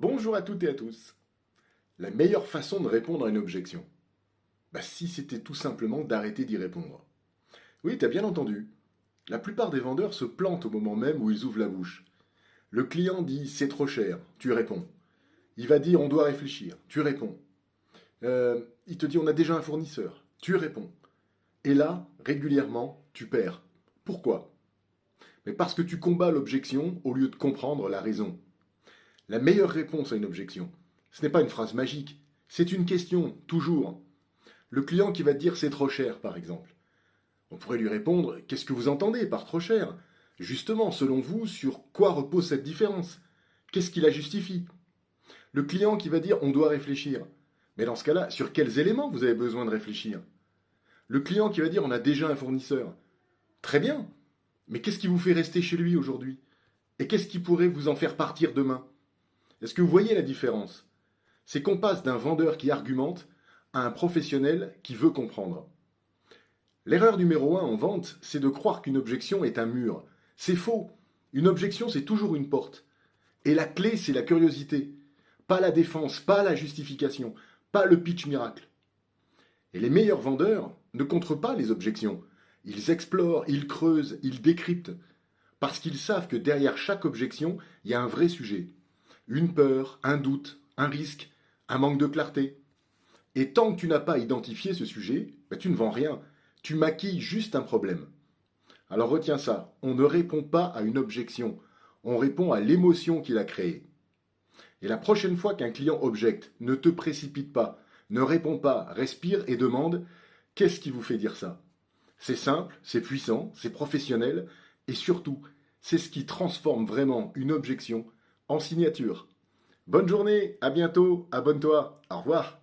Bonjour à toutes et à tous. La meilleure façon de répondre à une objection, si c'était tout simplement d'arrêter d'y répondre. Oui, t'as bien entendu. La plupart des vendeurs se plantent au moment même où ils ouvrent la bouche. Le client dit c'est trop cher, tu réponds. Il va dire on doit réfléchir, tu réponds. Il te dit on a déjà un fournisseur, tu réponds. Et là, régulièrement, tu perds. Pourquoi? Mais parce que tu combats l'objection au lieu de comprendre la raison. La meilleure réponse à une objection, ce n'est pas une phrase magique, c'est une question, toujours. Le client qui va te dire c'est trop cher, par exemple. On pourrait lui répondre qu'est-ce que vous entendez par trop cher? Justement, selon vous, sur quoi repose cette différence? Qu'est-ce qui la justifie? Le client qui va dire on doit réfléchir. Mais dans ce cas-là, sur quels éléments vous avez besoin de réfléchir? Le client qui va dire on a déjà un fournisseur. Très bien, mais qu'est-ce qui vous fait rester chez lui aujourd'hui? Et qu'est-ce qui pourrait vous en faire partir demain? Est-ce que vous voyez la différence? C'est qu'on passe d'un vendeur qui argumente à un professionnel qui veut comprendre. L'erreur numéro 1 en vente, c'est de croire qu'une objection est un mur. C'est faux. Une objection, c'est toujours une porte. Et la clé, c'est la curiosité. Pas la défense, pas la justification, pas le pitch miracle. Et les meilleurs vendeurs ne contrent pas les objections. Ils explorent, ils creusent, ils décryptent. Parce qu'ils savent que derrière chaque objection, il y a un vrai sujet. Une peur, un doute, un risque, un manque de clarté. Et tant que tu n'as pas identifié ce sujet, tu ne vends rien. Tu maquilles juste un problème. Alors retiens ça, on ne répond pas à une objection, on répond à l'émotion qu'il a créée. Et la prochaine fois qu'un client objecte, ne te précipite pas, ne réponds pas, respire et demande qu'est-ce qui vous fait dire ça? C'est simple, c'est puissant, c'est professionnel, et surtout, c'est ce qui transforme vraiment une objection en signature. Bonne journée, à bientôt, abonne-toi, au revoir.